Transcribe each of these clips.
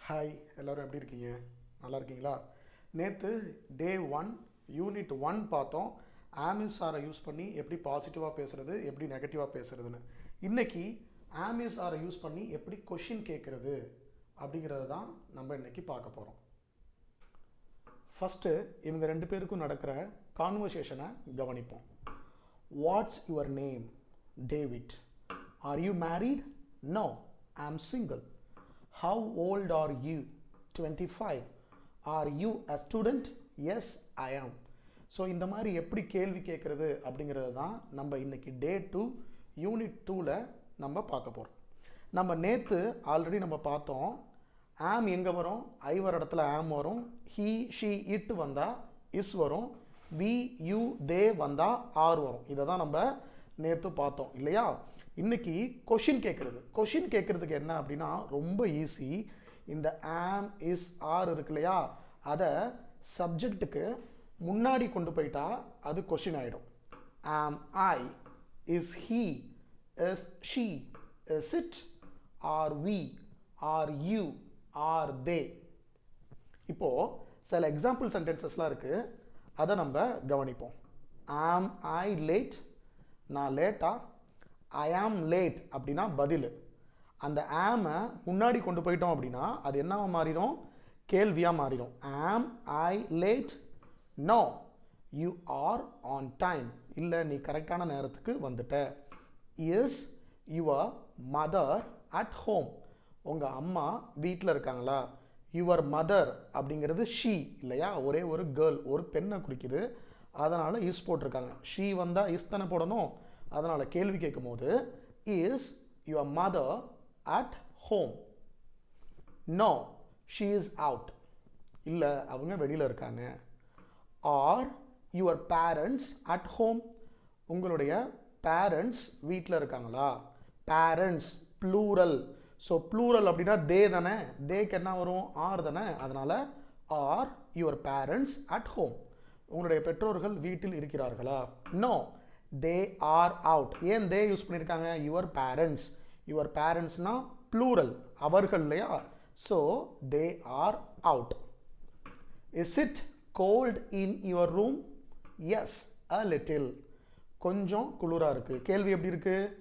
Hi எல்லோரும் எப்படி இருக்கீங்க? நல்லா இருக்கீங்களா? நேற்று டே 1 யூனிட் 1 பார்த்தோம். ஆமிஸ் ஆரை யூஸ் பண்ணி எப்படி பாசிட்டிவாக பேசுகிறது, எப்படி நெகட்டிவாக பேசுகிறதுன்னு. இன்றைக்கி ஆமிஸ் ஆரை யூஸ் பண்ணி எப்படி கொஷின் கேட்குறது அப்படிங்கிறது தான் நம்ம இன்றைக்கி பார்க்க போகிறோம். ஃபஸ்ட்டு இவங்க ரெண்டு பேருக்கும் நடக்கிற கான்வர்சேஷனை கவனிப்போம். What's your name? David. Are you married? No, I am single. How old are you? 25. Are you a student? Yes, I am. So இந்த மாதிரி எப்படி கேள்வி கேட்குறது அப்படிங்கிறது தான் நம்ம இன்றைக்கி டே 2 யூனிட் 2ல் நம்ம பார்க்க போகிறோம். நம்ம நேற்று ஆல்ரெடி நம்ம பார்த்தோம். ஆம் எங்கே வரும்? ஐ வர இடத்துல ஆம் வரும். ஹீ ஷீ இட் வந்தால் இஸ் வரும். வி யூ தே வந்தால் ஆர் வரும். இதை தான் நம்ம நேற்று பார்த்தோம் இல்லையா? இன்னைக்கு கொஷின் கேட்குறது. கொஷின் கேட்குறதுக்கு என்ன அப்படின்னா ரொம்ப ஈஸி. இந்த ஆம் இஸ் ஆர் இருக்கு இல்லையா, அதை சப்ஜெக்ட்டுக்கு முன்னாடி கொண்டு போயிட்டா அது கொஷின் ஆகிடும். Am I, is he, is she, is it, are we, are you, are they. இப்போது சில எக்ஸாம்பிள் சென்டென்சஸ்லாம் இருக்குது, அதை நம்ம கவனிப்போம். ஆம் ஐ லேட்? நான் லேட்டா? ஐ ஆம் லேட் அப்படின்னா பதில். அந்த ஆமை முன்னாடி கொண்டு போயிட்டோம் அப்படின்னா அது என்னவா மாறிடும்? கேள்வியாக மாறிடும். Am I late? No, you are on time. இல்லை, நீ கரெக்டான நேரத்துக்கு வந்துட்ட. Is your mother at home? உங்கள் அம்மா வீட்டில் இருக்காங்களா? யுவர் மதர் அப்படிங்கிறது ஷீ இல்லையா, ஒரே ஒரு கேர்ள், ஒரு பெண்ணை குறிக்குது. அதனால் இஸ் போட்டிருக்காங்க. ஷீ வந்தால் இஸ் தானே போடணும். அதனால் கேள்வி கேட்கும் போது is your mother at home? No, she is out. இல்லை, அவங்க வெளியில் இருக்காங்க. Are your parents at home? உங்களுடைய பேரண்ட்ஸ் வீட்டில் இருக்காங்களா? Parents plural. ஸோ ப்ளூரல் அப்படின்னா தே தானே, தேக்கு என்ன வரும்? ஆர் தானே. அதனால் are your parents at home? உங்களுடைய பெற்றோர்கள் வீட்டில் இருக்கிறார்களா? No, they are out. ஏன் தே யூஸ் பண்ணியிருக்காங்க? Your parents. யுவர் பேரண்ட்ஸ்னா ப்ளூரல், அவர்கள் இல்லையா? So they are out. Is it cold in your room? Yes, a little. கொஞ்சம் குளிராக இருக்குது. கேள்வி எப்படி இருக்குது?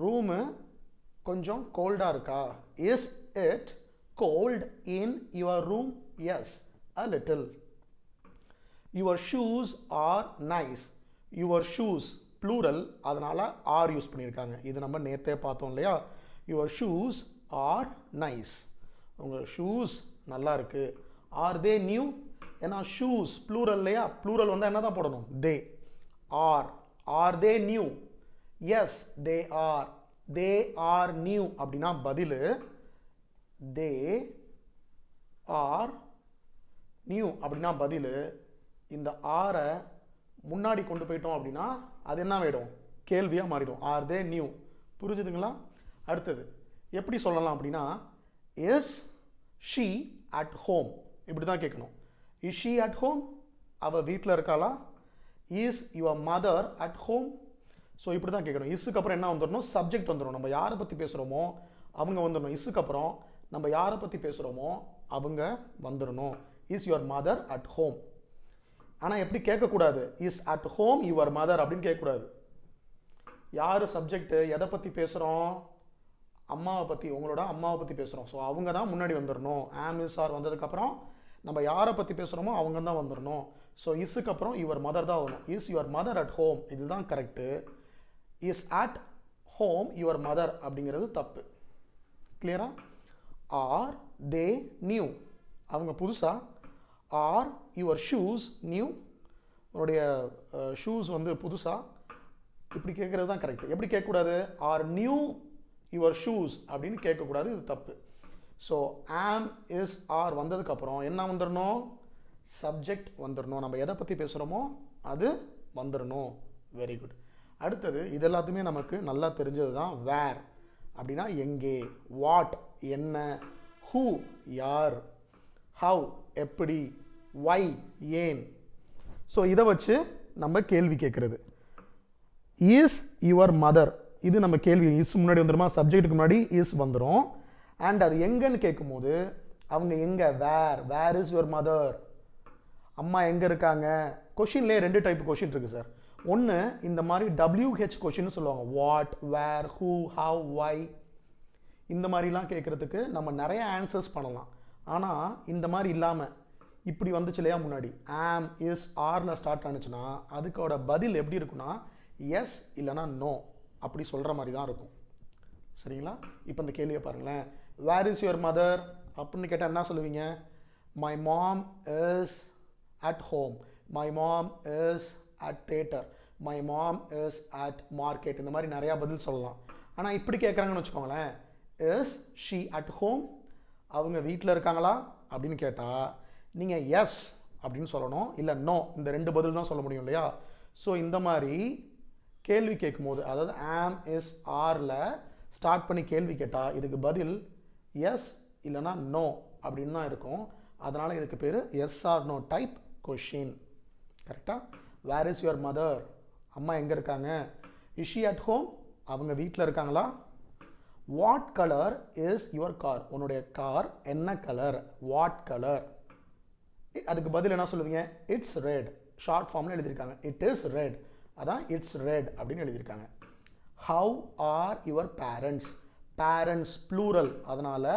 ரூமு கொஞ்சம் கோல்டாக இருக்கா? Is it cold in your room? Yes, a little. Your shoes are nice? Your shoes plural, அதனால் ஆர் யூஸ் பண்ணியிருக்காங்க. இது நம்ம நேற்றே பார்த்தோம் இல்லையா? Your shoes are nice. உங்கள் ஷூஸ் நல்லா இருக்குது. Are they new? ஏன்னா ஷூஸ் ப்ளூரல் இல்லையா, ப்ளூரல் வந்தால் என்ன தான் போடணும்? They. Are, are they new? Yes, they are. They are new அப்படின்னா பதில் தே ஆர் நியூ அப்படின்னா பதில். இந்த ஆரை முன்னாடி கொண்டு போயிட்டோம் அப்படின்னா அது என்ன ஆகிடும்? கேள்வியாக மாறிடும். Are they new? புரிஞ்சுதுங்களா? அடுத்தது எப்படி சொல்லலாம் அப்படின்னா இஸ் ஷீ அட் ஹோம்? இப்படி தான் கேட்கணும். Is she at home? அவள் வீட்டில் இருக்காளா? Is your mother at home? So இப்படி தான் கேட்கணும். இஸ்ஸுக்கு அப்புறம் என்ன வந்துடணும்? சப்ஜெக்ட் வந்துடும். நம்ம யாரை பற்றி பேசுகிறோமோ அவங்க வந்துடணும். இஸ்ஸுக்கு அப்புறம் நம்ம யாரை பற்றி பேசுகிறோமோ அவங்க வந்துடணும். Is your mother at home? ஆனால் எப்படி கேட்கக்கூடாது? Is at home your mother அப்படின்னு கேட்கக்கூடாது. யார் சப்ஜெக்டு? எதை பற்றி பேசுகிறோம்? அம்மாவை பற்றி, உங்களோட அம்மாவை பற்றி பேசுகிறோம். ஸோ அவங்க தான் முன்னாடி வந்துடணும். ஆம் இஸ் ஆர் வந்ததுக்கப்புறம் நம்ம யாரை பற்றி பேசுகிறோமோ அவங்க தான் வந்துடணும். ஸோ இஸ்ஸுக்கு அப்புறம் யுவர் மதர் தான் வரணும். Is your mother at home, இதுதான் correct. Is at home your mother அப்படிங்கிறது தப்பு. கிளியரா? Are they new? அவங்க புதுசாக. Are your shoes new? உன்னுடைய ஷூஸ் வந்து புதுசாக. இப்படி கேட்குறது தான் கரெக்ட். எப்படி கேட்கக்கூடாது? ஆர் நியூ யுவர் ஷூஸ் அப்படின்னு கேட்கக்கூடாது, இது தப்பு. ஸோ ஆம் இஸ் ஆர் வந்ததுக்கப்புறம் என்ன வந்துடணும்? சப்ஜெக்ட் வந்துடணும். நம்ம எதை பற்றி பேசுகிறோமோ அது வந்துடணும். Very good. அடுத்தது இது எல்லாத்துமே நமக்கு நல்லா தெரிஞ்சது தான். வேர் அப்படின்னா எங்கே, வாட் என்ன, ஹூ யார், ஹவ் எப்படி, வை ஏன். ஸோ இதை வச்சு நம்ம கேள்வி கேட்குறது. இஸ் யுவர் மதர், இது நம்ம கேள்வி. இஸ் முன்னாடி வந்துடுமா? சப்ஜெக்ட்டுக்கு முன்னாடி இஸ் வந்துடும். அண்ட் அது எங்கன்னு கேட்கும்போது அவங்க எங்கே, வேர் இஸ் யுவர் மதர், அம்மா எங்கே இருக்காங்க. கொஷின்லேயே 2 டைப் கொஷின் இருக்குது சார். ஒன்று இந்த மாதிரி WH கொஷின்னு சொல்லுவாங்க, வாட், வேர், ஹூ, ஹவ், வை. இந்த மாதிரிலாம் கேட்குறதுக்கு நம்ம நிறைய ஆன்சர்ஸ் பண்ணலாம். ஆனால் இந்த மாதிரி இல்லாமல் இப்படி வந்துச்சு இல்லையா முன்னாடி, ஆம், இஸ், ஆரில் ஸ்டார்ட் ஆனிச்சுன்னா அதுக்கோட பதில் எப்படி இருக்குன்னா எஸ் இல்லைனா நோ அப்படி சொல்கிற மாதிரி தான் இருக்கும். சரிங்களா? இப்போ இந்த கேள்வியை பாருங்களேன். வேர் இஸ் யுவர் மதர் அப்படின்னு கேட்டால் என்ன சொல்லுவீங்க? My mom is at home, my mom is at theatre, my mom is at market. இந்த மாதிரி நிறையா பதில் சொல்லலாம். ஆனால் இப்படி கேட்குறாங்கன்னு வச்சுக்கோங்களேன், இஸ் ஷீ அட் ஹோம், அவங்க வீட்டில் இருக்காங்களா அப்படின்னு கேட்டால் நீங்கள் எஸ் அப்படின்னு சொல்லணும், இல்லை நோ, இந்த 2 பதில் தான் சொல்ல முடியும் இல்லையா? ஸோ இந்த மாதிரி கேள்வி கேட்கும்போது, அதாவது ஆம், இஸ், ஆரில் ஸ்டார்ட் பண்ணி கேள்வி கேட்டால் இதுக்கு பதில் எஸ் இல்லைனா நோ அப்படின்னு தான் இருக்கும். அதனால் இதுக்கு பேர் yes or no type question. கரெக்டாக? வேர் இஸ் யுவர் மதர், அம்மா எங்கே இருக்காங்க. இஸ் ஷி அட் ஹோம், அவங்க வீட்டில் இருக்காங்களா. What colour is your car, உன்னுடைய கார் என்ன கலர், வாட் கலர். அதுக்கு பதில் என்ன சொல்லுவீங்க? It's red. ஷார்ட் ஃபார்மில் எழுதியிருக்காங்க, இட் இஸ் ரெட், அதான் இட்ஸ் ரெட் அப்படின்னு எழுதியிருக்காங்க. How are your parents, parents plural, அதனால்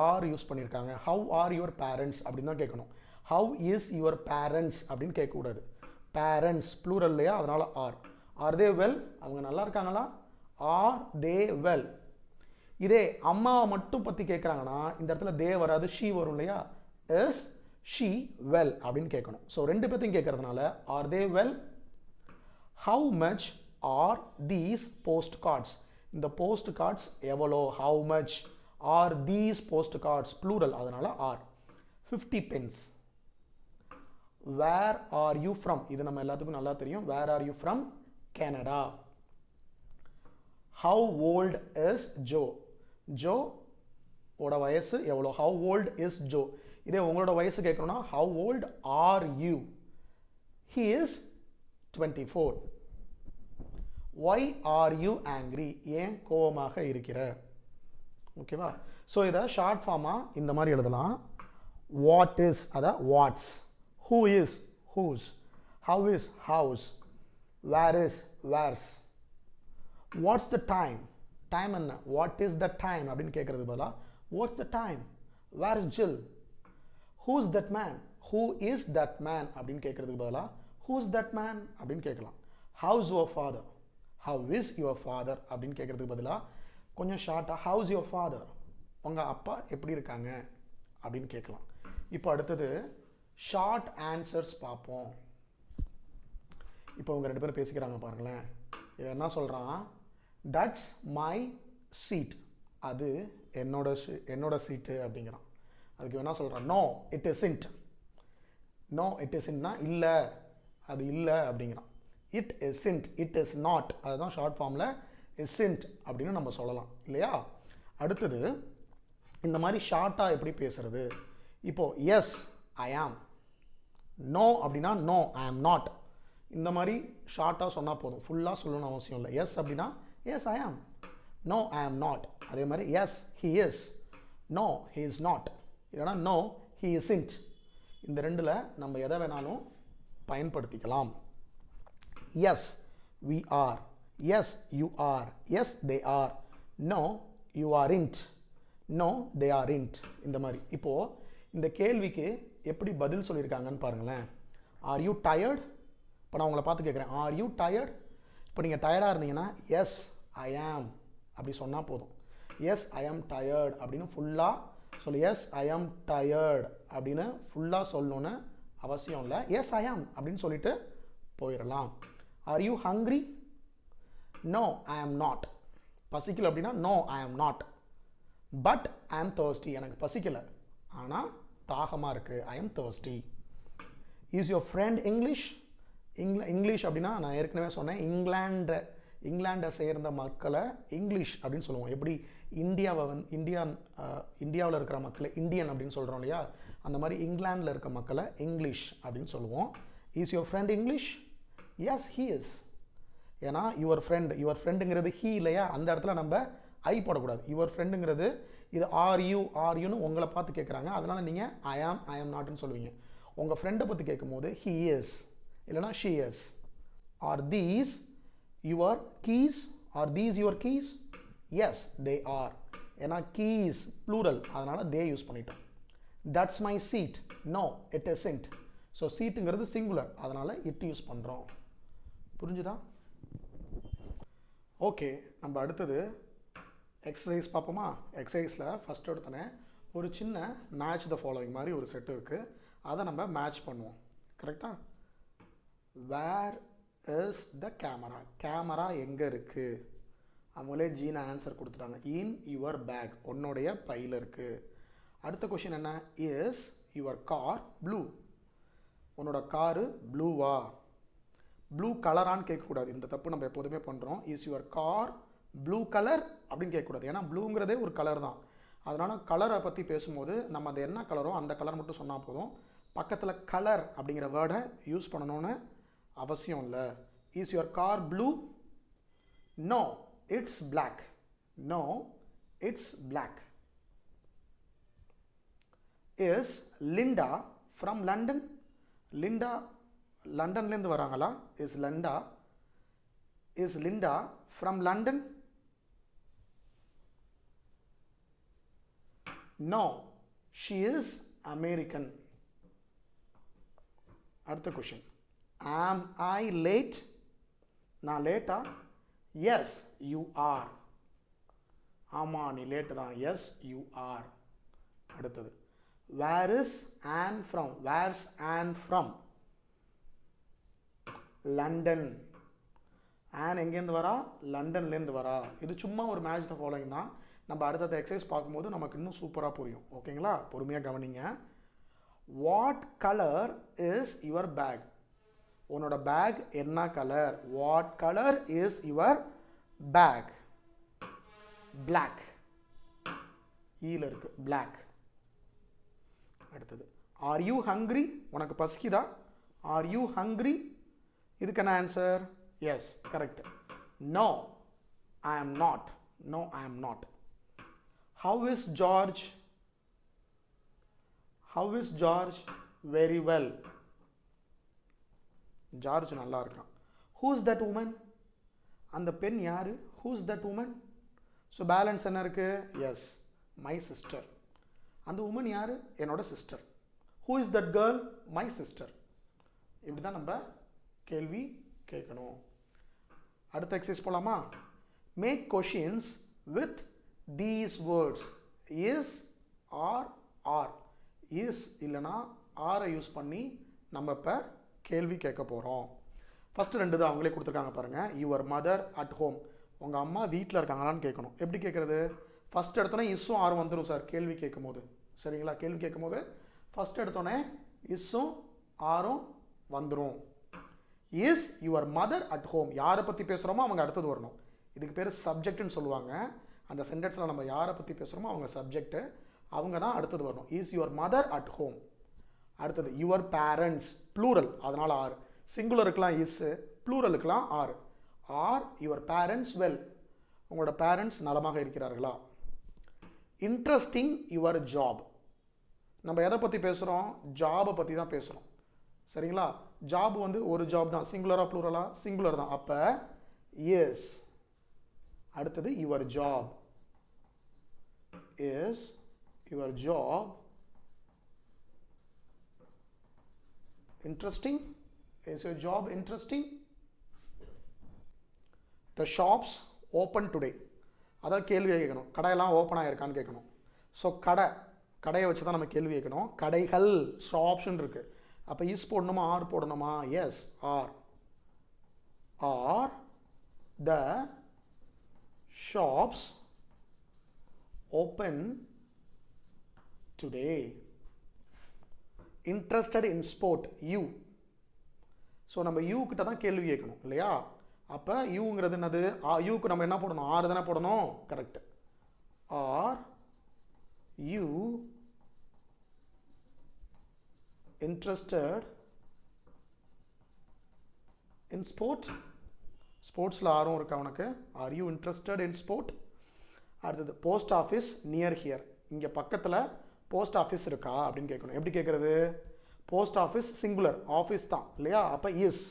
ஆர் யூஸ் பண்ணியிருக்காங்க. ஹவ் ஆர் யுவர் பேரண்ட்ஸ் அப்படின்னு தான் கேட்கணும். ஹவ் இஸ் யுவர் பேரண்ட்ஸ் அப்படின்னு கேட்கக்கூடாது. பேரண்ட்ஸ் ப்ளூரல் இல்லையா, அதனால் ஆர். ஆர் தே வெல், அவங்க நல்லா இருக்காங்களா. R they well. இதே அம்மாவை மட்டும் பற்றி கேட்குறாங்கன்னா இந்த இடத்துல தே வராது, ஷீ வரும் இல்லையா. இஸ் ஷீ வெல் அப்படின்னு கேட்கணும். ஸோ 2 பேர்த்தையும் கேட்கறதுனால are they well. How much are these post cards, இந்த போஸ்ட் கார்ட்ஸ் எவ்வளோ, how much. Are these post cards plural, அதனால் are. 50 pence. Where are you from, இது நம்ம எல்லாத்துக்கும் நல்லா தெரியும். Where are you from, Canada. How old is Joe, Joe ஓட வயசு எவ்வளோ, ஹவு ஓல்ட் இஸ் ஜோ. இதே உங்களோட வயசு கேட்கணும்னா how old are you. He is 24. Why are you angry, ஏன் கோபமாக இருக்கிற. ஓகேவா? ஸோ இதை ஷார்ட் ஃபார்மாக இந்த மாதிரி எழுதலாம். வாட் இஸ், அதான் what's. Who is, who's. How is, how's. Where is, where's. What's the time, time என்ன, வாட் இஸ் த டைம் அப்படின்னு கேட்குறது பதிலாக what's the time. Where is Jill. Who's that man, who is that man அப்படின்னு கேட்குறதுக்கு பதிலாக who's that man அப்படின்னு கேட்கலாம். How's your father, how is your father அப்படின்னு கேட்குறதுக்கு பதிலாக கொஞ்சம் ஷார்ட்டாக ஹவுஸ் யுவர் ஃபாதர், உங்கள் அப்பா எப்படி இருக்காங்க அப்படின்னு கேட்கலாம். இப்போ அடுத்தது ஷார்ட் ஆன்சர்ஸ் பார்ப்போம். இப்போ அவங்க 2 பேரும் பேசிக்கிறாங்க பாருங்களேன். இவன் என்ன சொல்கிறான், தட்ஸ் மை சீட், அது என்னோட சீட்டு அப்படிங்கிறான். அதுக்கு என்ன சொல்கிறான், no it isn't. No it இஸ்ன்ட்னா இல்லை, அது இல்லை அப்படிங்கிறான். It isn't, it is not, அதுதான் ஷார்ட் ஃபார்மில் இஸ்ன்ட் அப்படின்னு நம்ம சொல்லலாம் இல்லையா. அடுத்தது இந்த மாதிரி ஷார்ட்டாக எப்படி பேசுறது. இப்போது எஸ் ஐ ஆம், நோ அப்படின்னா நோ ஐ ஆம் நாட். இந்த மாதிரி ஷார்ட்டாக சொன்னால் போதும், ஃபுல்லாக சொல்லணும்னு அவசியம் இல்லை. எஸ் அப்படின்னா எஸ் ஐ ஆம், நோ ஐ ஆம் நாட். அதே மாதிரி yes he is, no he is not, இல்லைனா நோ ஹி இஸ்ன்ட். இந்த 2ல் நம்ம எதை வேணாலும் பயன்படுத்திக்கலாம். Yes we are, yes you are, yes they are, no you aren't, no they aren't. இந்த மாதிரி இப்போது இந்த கேள்விக்கு எப்படி பதில் சொல்லியிருக்காங்கன்னு பாருங்களேன். ஆர் யூ டயர்ட், இப்போ நான் உங்களை பார்த்து கேட்குறேன், ஆர் யூ டயர்ட். இப்போ நீங்கள் டயர்டாக இருந்தீங்கன்னா எஸ் ஐ ஆம் அப்படி சொன்னால் போதும். எஸ் ஐ ஆம் டயர்ட் அப்படின்னு ஃபுல்லாக சொல்லு. எஸ் ஐ ஆம் டயர்ட் அப்படின்னு ஃபுல்லாக சொல்லணுன்னு அவசியம் இல்லை. எஸ் ஐ ஆம் அப்படின்னு சொல்லிட்டு போயிடலாம். Are you hungry, no I am not. பசிக்கல அப்படின்னா no I am not. But I ஆம் தர்ஸ்டி, எனக்கு பசிக்கலை ஆனால் தாகமாக இருக்குது, ஐ ஆம் thirsty. Is your friend English. English அப்படின்னா நான் ஏற்கனவே சொன்னேன், இங்கிலாண்டை சேர்ந்த மக்களை இங்கிலீஷ் அப்படின்னு சொல்லுவோம். எப்படி இந்தியாவில் இருக்கிற மக்களை இந்தியன் அப்படின்னு சொல்கிறோம் இல்லையா, அந்த மாதிரி இங்கிலாண்டில் இருக்க மக்களை இங்கிலீஷ் அப்படின்னு சொல்லுவோம். Is your friend English. S he is. ஏன்னா யுவர் ஃப்ரெண்டுங்கிறது ஹீ இல்லையா, அந்த இடத்துல நம்ம ஐ போடக்கூடாது. யுவர் ஃப்ரெண்டுங்கிறது இது ஆர் யூன்னு உங்களை பார்த்து கேட்குறாங்க, அதனால் நீங்கள் ஐ ஆம் நாட்னு சொல்லுவீங்க. உங்கள் ஃப்ரெண்டை பற்றி கேட்கும்போது ஹி இஸ் இல்லைனா she is. Are these your keys? Are these your keys? Yes they are. ஏன்னா கீஸ் ப்ளூரல், அதனால் தே யூஸ் பண்ணிட்டோம். That's my seat? No it isn't. So சீட்டுங்கிறது சிங்குலர், அதனால் இட் யூஸ் பண்ணுறோம். புரிஞ்சுதா? ஓகே, நம்ம அடுத்தது எக்ஸசைஸ் பார்ப்போமா? எக்ஸசைஸில் ஃபஸ்ட் எடுத்தோன்னே ஒரு சின்ன மேட்ச் த ஃபாலோவிங் மாதிரி ஒரு செட்டு இருக்குது, அதை நம்ம மேட்ச் பண்ணுவோம். கரெக்டாக? Where is the camera? Camera எங்கே இருக்குது? அவங்களே ஜீன ஆன்சர் கொடுத்துட்டாங்க. இன் யுவர் பேக், உன்னுடைய பையில் இருக்குது. அடுத்த கொஷின் என்ன? Is your car blue? உன்னோட காரு ப்ளூவா? ப்ளூ கலரான்னு கேட்கக்கூடாது, இந்த தப்பு நம்ம எப்போதுமே பண்ணுறோம். Is your car blue colour அப்படின்னு கேட்கக்கூடாது, ஏன்னா ப்ளூங்கிறதே ஒரு கலர் தான். அதனால் கலரை பற்றி பேசும்போது நம்ம அது என்ன கலரோ அந்த கலர் மட்டும் சொன்னால் போதும். பக்கத்தில் கலர் அப்படிங்கிற வேர்டை யூஸ் பண்ணணும்னு அவசியம் இல்லை. Is your car blue? No it's black. No it's black. Is Linda from London? Linda லண்டன்லேருந்து வராங்களா? Is Linda from London? No she is American. அடுத்த கொஷின், ஆம் ஐ லேட்? நான் லேட்டா? Yes you are. ஆமாம் நீ லேட்டு தான். Yes you are. அடுத்தது, where is Ann from? Where's Ann from? London. Ann எங்கேருந்து வரா? லண்டன்லேருந்து வரா. இது சும்மா ஒரு மேட்ச் த ஃபாலோயிங் தான். நம்ம அடுத்தடுத்த எக்ஸசைஸ் பார்க்கும்போது நமக்கு இன்னும் சூப்பராக புரியும். ஓகேங்களா? பொறுமையாக கவனிங்க. What colour is your bag? உன்னோட பேக் என்ன colour? What colour is your bag? Black. ஈல இருக்கு, பிளாக். அடுத்தது, ஆர் யூ ஹங்க்ரி? உனக்கு பசிக்குதா? Are you hungry? இதுக்கு என்ன answer? Yes, correct. No I am not. No I am not. How is George? How is George? Very well. George நல்லா இருக்கான். Who's that woman? அந்த பெண் யாரு? Who's that woman? So balance என்ன இருக்கு? Yes, my sister. அந்த woman யாரு? என்னோட sister. Who is that girl? My sister. இப்படி தான் நம்ம கேள்வி கேட்கணும். அடுத்த எக்ஸசைஸ் போலாமா? Make questions with these words. Is are are. Is இல்லைனா ஆரை யூஸ் பண்ணி நம்ம இப்போ கேள்வி கேட்க போகிறோம். ஃபஸ்ட்டு ரெண்டு தான் அவங்களே கொடுத்துருக்காங்க பாருங்கள். Your mother at home. உங்கள் அம்மா வீட்டில் இருக்காங்களான்னு கேட்கணும். எப்படி கேட்குறது? ஃபஸ்ட் எடுத்தோன்னே இஸ்ஸும் ஆரும் வந்துடும் சார் கேள்வி கேட்கும் போது. சரிங்களா? கேள்வி கேட்கும் போது ஃபஸ்ட் எடுத்தோன்னே இஸ்ஸும் ஆரும் வந்துடும். Is your mother at home. யாரை பற்றி பேசுகிறோமோ அவங்க அடுத்தது வரணும். இதுக்கு பேர் சப்ஜெக்ட்னு சொல்லுவாங்க. அந்த சென்டென்ஸில் நம்ம யாரை பற்றி பேசுகிறோமோ அவங்க சப்ஜெக்ட்டு, அவங்க தான் அடுத்தது வரணும். Is your mother at home. அடுத்தது, யுவர் பேரண்ட்ஸ் ப்ளூரல், அதனால் ஆறு. சிங்குலருக்கெலாம் இஸ்ஸு, ப்ளூரலுக்கெலாம் are. Are your parents well. உங்களோட பேரண்ட்ஸ் நலமாக இருக்கிறார்களா? Interesting your job. நம்ம எதை பற்றி பேசுகிறோம்? ஜாபை பற்றி தான் பேசுகிறோம். சரிங்களா? ஜாப் வந்து ஒரு ஜாப் தான். சிங்குலரா ப்ளூரலா? சிங்குலர் தான். அப்போ எஸ். அடுத்தது, your job. Is your job interesting? Is your job interesting? The shops open today. அதான் கேள்வி கேட்கணும். கடையெல்லாம் ஓப்பன் ஆகிருக்கான்னு கேட்கணும். ஸோ கடையை வச்சு தான் நம்ம கேள்வி கேட்கணும். கடைகள், ஷாப்ஸ்ன்னு இருக்கு. அப்போ இஸ் போடணுமா ஆர் போடணுமா? Yes, are. Are the shops open today? Interested in sport, you. So நம்ம யூ கிட்ட தான் கேள்வி கேட்கணும் இல்லையா? அப்போ யூங்கிறது என்னது? யூக்கு நம்ம என்ன போடணும்? ஆறு தானே போடணும். Correct. Are you interested in sport? ஸ்போர்ட்ஸில் ஆர்வம் இருக்கா உனக்கு? Are you interested in sport? அடுத்தது போஸ்ட் ஆஃபீஸ் நியர் ஹியர், இங்கே பக்கத்தில் போஸ்ட் ஆஃபீஸ் இருக்கா அப்படின்னு கேட்கணும். எப்படி கேட்குறது? போஸ்ட் ஆஃபீஸ் சிங்குலர், ஆஃபீஸ் தான் இல்லையா, அப்போ is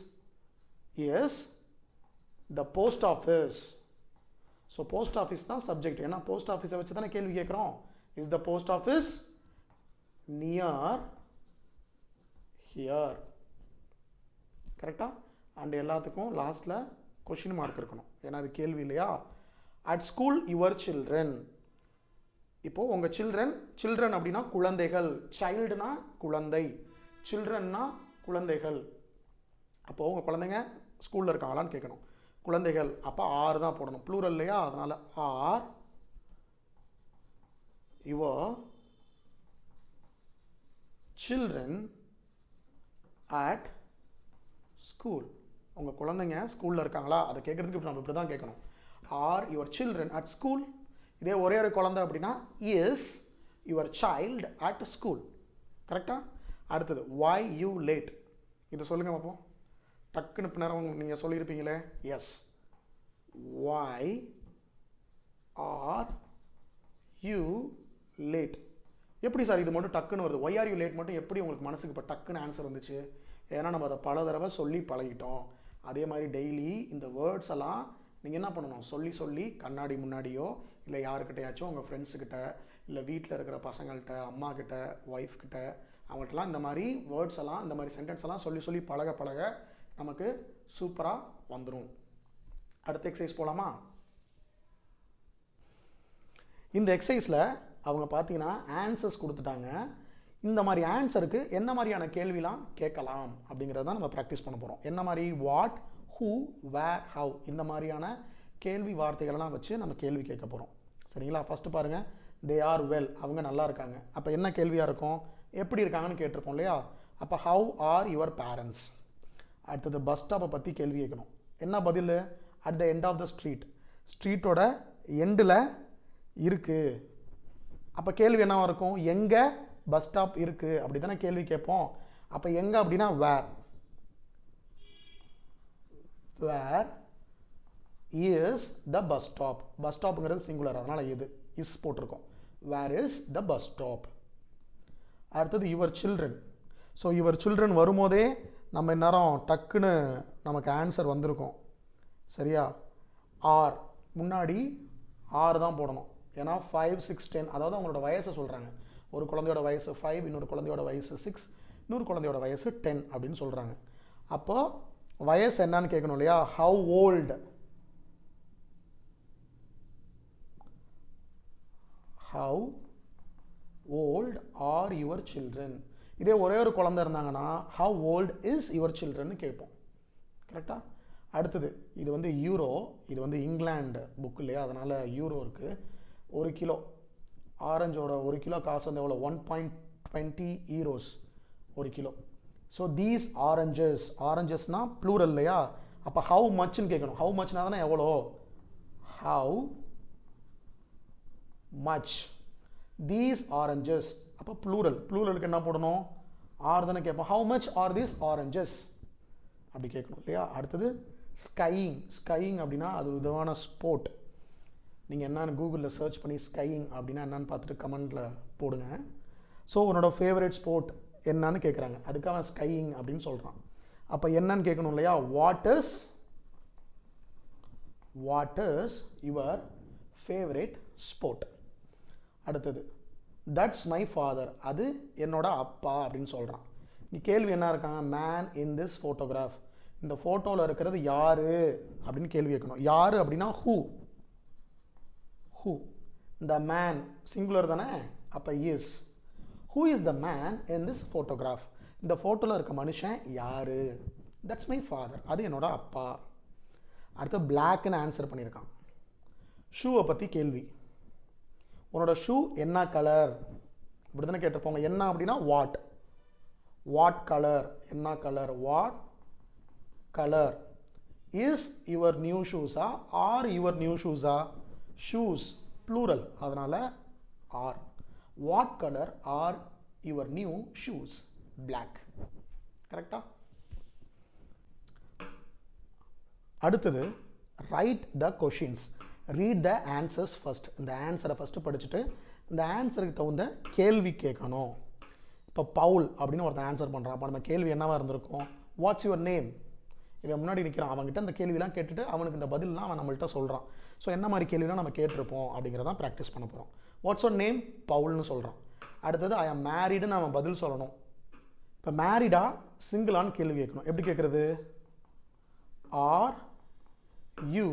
the post office. So post office தான் சப்ஜெக்ட், ஏன்னா போஸ்ட் ஆஃபீஸை வச்சு தானே கேள்வி கேட்குறோம். Is the post office near here, கரெக்டாக? அண்ட் எல்லாத்துக்கும் லாஸ்ட்டில் கொஷின் மார்க் இருக்கணும், ஏன்னா அது கேள்வி இல்லையா. அட் ஸ்கூல் யுவர் சில்ட்ரன், இப்போது உங்கள் சில்ட்ரன் அப்படின்னா குழந்தைகள், சைல்டுனா குழந்தை, சில்ட்ரன்னா குழந்தைகள். அப்போது உங்கள் குழந்தைங்க ஸ்கூலில் இருக்காங்களான்னு கேட்கணும். குழந்தைகள் அப்போ ஆர் தான் போடணும், ப்ளூரல் இல்லையா, அதனால் are your children at school. உங்கள் குழந்தைங்க ஸ்கூலில் இருக்காங்களா அதை கேட்குறதுக்கு இப்போ நம்ம இப்படி தான் கேட்கணும். Are your children at school. இதே ஒரே ஒரு குழந்தை அப்படின்னா is your child at school, கரெக்டாக? அடுத்தது why you late, இதை சொல்லுங்கள் பார்ப்போம். டக்குன்னு இப்போ நேரம் நீங்கள் சொல்லியிருப்பீங்களே, yes. why are you late? எப்படி சார் இது மட்டும் டக்குன்னு வருது? why are you late மட்டும் எப்படி உங்களுக்கு மனசுக்கு இப்போ டக்குன்னு ஆன்சர் வந்துச்சு? ஏன்னா நம்ம அதை பல தடவை சொல்லி பழகிட்டோம். அதே மாதிரி டெய்லி இந்த வேர்ட்ஸ் எல்லாம் நீங்கள் என்ன பண்ணணும், சொல்லி கண்ணாடி முன்னாடியோ இல்லை யாருக்கிட்டையாச்சும் உங்கள் ஃப்ரெண்ட்ஸுக்கிட்ட இல்லை வீட்டில் இருக்கிற பசங்கள்கிட்ட, அம்மா கிட்ட, ஒய்ஃப் கிட்ட, அவங்கள்ட்டலாம் இந்த மாதிரி வேர்ட்ஸ் எல்லாம், இந்த மாதிரி சென்டென்ஸ் எல்லாம் சொல்லி பழக நமக்கு சூப்பராக வந்துடும். அடுத்த எக்ஸசைஸ் போகலாமா? இந்த எக்ஸசைஸில் அவங்க பார்த்தீங்கன்னா ஆன்சர்ஸ் கொடுத்துட்டாங்க. இந்த மாதிரி ஆன்சருக்கு என்ன மாதிரியான கேள்விலாம் கேட்கலாம் அப்படிங்கிறத தான் நம்ம ப்ராக்டிஸ் பண்ண போகிறோம். என்ன மாதிரி? வாட், ஹூ, வேர், ஹவ், இந்த மாதிரியான கேள்வி வார்த்தைகள்லாம் வச்சு நம்ம கேள்வி கேட்க போகிறோம். சரிங்களா? ஃபஸ்ட்டு பாருங்கள், தே ஆர் வெல், அவங்க நல்லா இருக்காங்க. அப்போ என்ன கேள்வியாக இருக்கும்? எப்படி இருக்காங்கன்னு கேட்டிருப்போம் இல்லையா? அப்போ ஹவ் ஆர் யுவர் பேரண்ட்ஸ். அடுத்தது பஸ் ஸ்டாப்பை பற்றி கேள்வி கேட்கணும். என்ன பதில்? At the end of the street, ஸ்ட்ரீட்டோட எண்டில் இருக்குது. அப்போ கேள்வி என்னவாக இருக்கும்? எங்கே பஸ் ஸ்டாப் இருக்குது அப்படி தானே கேள்வி கேட்போம். அப்போ எங்கே அப்படின்னா where. Where is the bus stop. Bus ஸ்டாப்புங்கிறது சிங்குலர், அதனால் இது இஸ் போட்டிருக்கோம். Where is the bus stop. அடுத்தது your children. So your children வரும்போதே நம்ம இந்நேரம் டக்குன்னு நமக்கு ஆன்சர் வந்திருக்கும். சரியா? ஆர் முன்னாடி ஆர் தான் போடணும், ஏன்னா 5, 6, 10, அதாவது அவங்களோட வயசை சொல்கிறாங்க. ஒரு குழந்தையோட வயசு 5, இன்னொரு குழந்தையோட வயசு 6, இன்னொரு குழந்தையோட வயசு 10 அப்படின்னு சொல்கிறாங்க. அப்போ வயசு என்னன்னு கேட்கணும் இல்லையா? How old, how old are your children. இதே ஒரே ஒரு குழந்தை இருந்தாங்கன்னா how old is your children கேட்போம். கரெக்டாக? அடுத்தது இது வந்து யூரோ, இது வந்து இங்கிலாந்து புக் இல்லையா, அதனால் யூரோ இருக்குது. 1 கிலோ ஆரஞ்சோட 1 கிலோ காசு வந்து எவ்வளோ? 1.20 euros 1 kilo. So these oranges, ஆரஞ்சஸ்னால் ப்ளூரல் இல்லையா? அப்போ ஹவு மச்ன்னு கேட்கணும். ஹவு மச்னா தானே எவ்வளோ? How much these oranges. அப்போ ப்ளூரல், ப்ளூரலுக்கு என்ன போடணும்? ஆர் தானே கேட்போம். How much are these oranges அப்படி கேட்கணும் இல்லையா? அடுத்தது ஸ்கையிங். ஸ்கையிங் அப்படின்னா அது ஒரு விதமான ஸ்போர்ட். நீங்கள் என்னன்னு கூகுளில் சர்ச் பண்ணி ஸ்கையிங் அப்படின்னா என்னன்னு பார்த்துட்டு கமெண்டில் போடுங்க. ஸோ உன்னோட ஃபேவரட் ஸ்போர்ட் என்னன்னு கேட்குறாங்க, அதுக்காக ஸ்கையிங் அப்படின்னு சொல்கிறான். அப்போ என்னன்னு கேட்கணும் இல்லையா? What is your favourite sport. அடுத்தது தட்ஸ் மை ஃபாதர், அது என்னோட அப்பா அப்படின்னு சொல்கிறான். நீ கேள்வி என்ன இருக்காங்க? மேன் இன் திஸ் ஃபோட்டோகிராஃப், இந்த ஃபோட்டோவில் இருக்கிறது யாரு அப்படின்னு கேள்வி கேட்கணும். யாரு அப்படின்னா ஹூ. த மேன் சிங்குலர் தானே, அப்போ is. Who is the man in this photograph, இந்த ஃபோட்டோவில் இருக்க மனுஷன் யாரு? தட்ஸ் மை ஃபாதர், அது என்னோட அப்பா. அடுத்து பிளாக்னு ஆன்சர் பண்ணியிருக்கான். ஷூவை பற்றி கேள்வி. உன்னோட ஷூ என்ன கலர் இப்படி தானே கேட்டிருப்போங்க. என்ன அப்படின்னா வாட் கலர், என்ன colour, what colour. Is your new ஷூஸா ஆர் யுவர் நியூ ஷூஸா? ஷூஸ் ப்ளூரல், அதனால் are. What colour are your new shoes? Black. கரெக்டா? அடுத்தது write the questions. Read the answers first. இந்த ஆன்சரை ஃபஸ்ட்டு படிச்சுட்டு இந்த ஆன்சருக்கு தகுந்த கேள்வி கேட்கணும். இப்போ பவுல் அப்படின்னு ஒருத்தன் ஆன்சர் பண்ணுறான். அப்போ நம்ம கேள்வி என்னவாக இருந்திருக்கும்? Watts your name? இவன் முன்னாடி நிற்கிறான், அவங்ககிட்ட அந்த கேள்விலாம் கேட்டுட்டு அவனுக்கு இந்த பதிலெலாம் அவன் நம்மள்கிட்ட சொல்கிறான். ஸோ என்ன மாதிரி கேள்விலாம் நம்ம கேட்டிருப்போம் அப்படிங்கிறதான் ப்ராக்டிஸ் பண்ண போகிறோம். Watts your name? பவுல்னு சொல்கிறான். அடுத்தது ஐ ஆம் மேரிடுன்னு அவன் பதில் சொல்லணும். இப்போ மேரிடா சிங்கிளான்னு கேள்வி கேட்கணும். எப்படி கேட்குறது? R you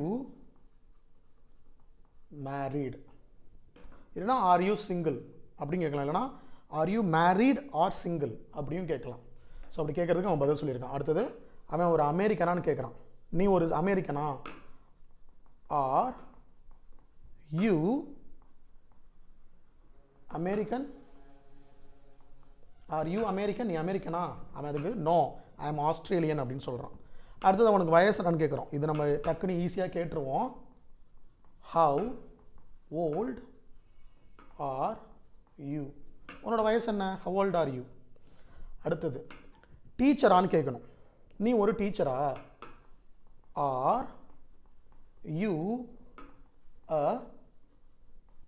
married? இல்லைனா ஆர் யூ சிங்கிள் அப்படின்னு கேட்கலாம். இல்லைனா R you married R single அப்படியும் கேட்கலாம். ஸோ அப்படி கேட்குறதுக்கு அவன் பதில் சொல்லியிருக்கான். அடுத்தது அவன் ஒரு அமெரிக்கனான்னு கேட்குறான். நீ ஒரு அமெரிக்கனா? Are you American? Are you American? நீ அமெரிக்கனா? அவன் அதுக்கு நோ, ஐ எம் ஆஸ்திரேலியன் அப்படின்னு சொல்கிறான். அடுத்தது அவனுக்கு வயசு என்னன்னு கேட்குறோம். இது நம்ம டக்குன்னு ஈஸியாக கேட்டுருவோம். Have old are you? உன்னோட வயசு என்ன? Have old are you? அடுத்தது டீச்சரான்னு கேட்கணும். நீ ஒரு டீச்சரா? Are you a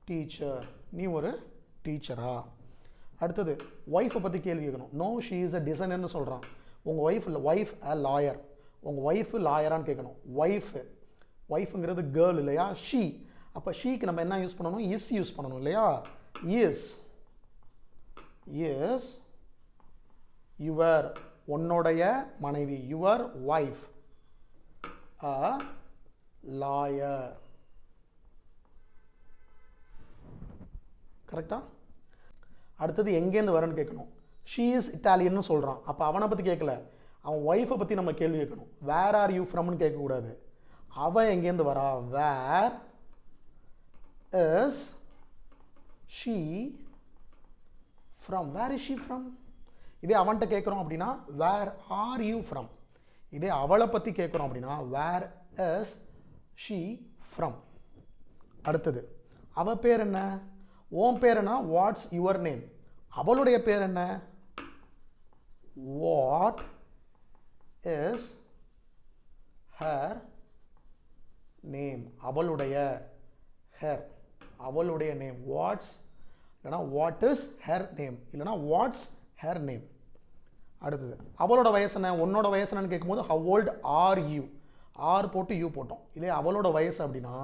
teacher? நீ ஒரு டீச்சரா? அடுத்தது ஒய்ஃபை பற்றி கேள்வி கேட்கணும். நோ, ஷீ இஸ் அ டிசைனர்னு சொல்கிறான். உங்கள் ஒய்ஃப் இல்லை, ஒய்ஃப் அ லாயர். உங்கள் ஒய்ஃபு லாயரான்னு கேட்கணும். ஒய்ஃபுங்கிறது கேர்ள் இல்லையா? ஷீ. அப்போ ஷீக்கு நம்ம என்ன யூஸ் பண்ணணும்? இஸ் யூஸ் பண்ணணும் இல்லையா? இஸ் யுவர், உன்னுடைய மனைவி, யுவர் ஒய்ஃப் அ லாயர். கரெக்டா? அடுத்தது எங்கேருந்து வரேன்னு கேட்கணும். ஷீ இஸ் இட்டாலியன்னு சொல்கிறான். அப்போ அவனை பற்றி கேட்கல, அவன் ஒய்ஃபை பற்றி நம்ம கேள்வி கேட்கணும். வேர் ஆர் யூ ஃப்ரம்னு கேட்கக்கூடாது. அவன் எங்கேருந்து வரா? Where is she from? Where is she from? இதே அவன்கிட்ட கேட்குறோம் அப்படின்னா வேர் ஆர் யூ ஃப்ரம்? இதே அவளை பற்றி கேட்குறோம் அப்படின்னா வேர் இஸ் ஷீ ஃப்ரம்? அடுத்தது அவள் பேர் என்ன? உன் பேர் என்ன? What's your name? அவளுடைய பேர் என்ன? What is her name? அவளுடைய, ஹர், அவளுடைய நேம். வாட்ஸ் இல்லைனா வாட் இஸ் ஹர் நேம், இல்லைனா வாட்ஸ் ஹர் நேம். அடுத்தது அவளோட வயசு என்ன? உன்னோட வயசு என்னன்னு கேட்கும்போது how old are you? Are போட்டு யூ போட்டோம். இதே அவளோட வயசு அப்படின்னா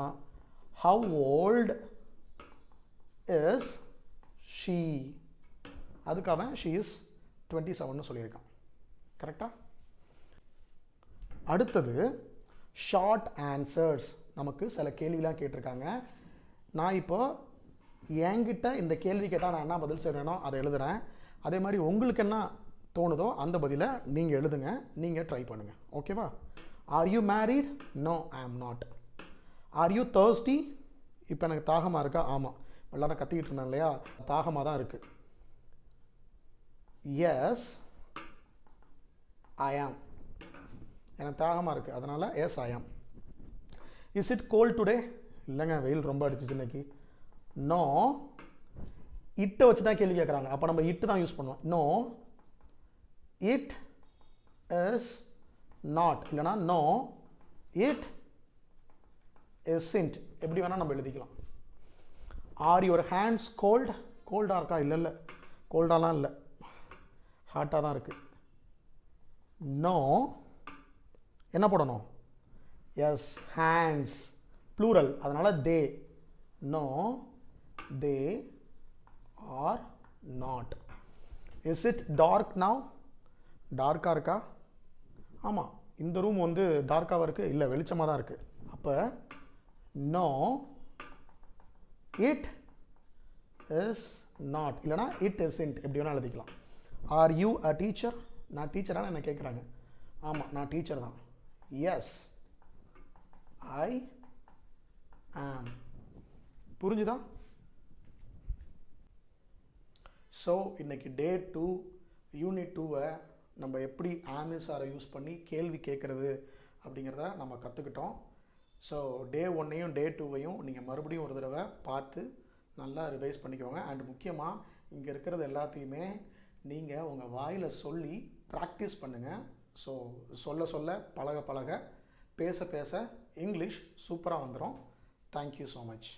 ஹவ் ஓல்ட் இஸ் ஷீ? அதுக்கு அவன் ஷீ இஸ் 27ன்னு சொல்லியிருக்கான். கரெக்டா? அடுத்தது ஷார்ட் ஆன்சர்ஸ். நமக்கு சில கேள்விலாம் கேட்டிருக்காங்க. நான் இப்போ என்கிட்ட இந்த கேள்வி கேட்டால் நான் என்ன பதில் செய்கிறேனோ அதை எழுதுகிறேன். அதே மாதிரி உங்களுக்கு என்ன தோணுதோ அந்த பதிலை நீங்கள் எழுதுங்க, நீங்கள் ட்ரை பண்ணுங்கள். ஓகேவா? Are you married? No, I am not. Are you thirsty? இப்போ எனக்கு தாகமாக இருக்கா? ஆமாம். எல்லாரும் கத்திக்கிட்டு இருந்தேன் இல்லையா? தாகமாக தான் இருக்குது. எஸ் ஐ ஆம். எனக்கு தாகமாக இருக்குது, அதனால் yes I am. Is it cold today? இல்லைங்க, வெயில் ரொம்ப அடிச்சிச்சு இன்னைக்கு. நோ, இட்டை வச்சு தான் கேள்வி கேட்குறாங்க. அப்போ நம்ம இட்டு தான் யூஸ் பண்ணுவோம். No, it is not. இல்லைனா நோ, இட் இஸ்ன்ட். எப்படி வேணால் நம்ம எழுதிக்கலாம். Are your hands cold? கோல்டாக இருக்கா? இல்லை, கோல்டாலாம் இல்லை, ஹாட்டாக தான் இருக்குது. நோ, என்ன போடணும்? எஸ், ஹேண்ட்ஸ் ப்ளூரல், அதனால் they. No, they are not. Is it dark now? டார்க்காக இருக்கா? ஆமாம், இந்த ரூம் வந்து டார்க்காக இருக்குது. இல்லை, வெளிச்சமாக தான் இருக்குது. அப்போ நோ, இட் இஸ் நாட். இல்லைனா இட் இஸ்ன்ட், எப்படி வேணால் எழுதிக்கலாம். Are you a teacher? நான் டீச்சரானு என்ன கேட்குறாங்க. ஆமாம், நான் டீச்சர் தான். எஸ் ஐ ஆம். புரிஞ்சுதா? ஸோ இன்னைக்கு டே 2 யூனிட் 2 நம்ம எப்படி ஆமிசாரை யூஸ் பண்ணி கேள்வி கேட்குறது அப்படிங்கிறத நம்ம கற்றுக்கிட்டோம். ஸோ டே 1ஐயும் டே 2ஐயும் நீங்கள் மறுபடியும் ஒரு தடவை பார்த்து நல்லா ரிவைஸ் பண்ணிக்கோங்க. அண்ட் முக்கியமாக இங்கே இருக்கிறது எல்லாத்தையுமே நீங்கள் உங்கள் வாயில் சொல்லி ப்ராக்டிஸ் பண்ணுங்கள். ஸோ சொல்ல சொல்ல பழக பழக பேச பேச இங்கிலீஷ் சூப்பராக வந்துடும். Thank you so much.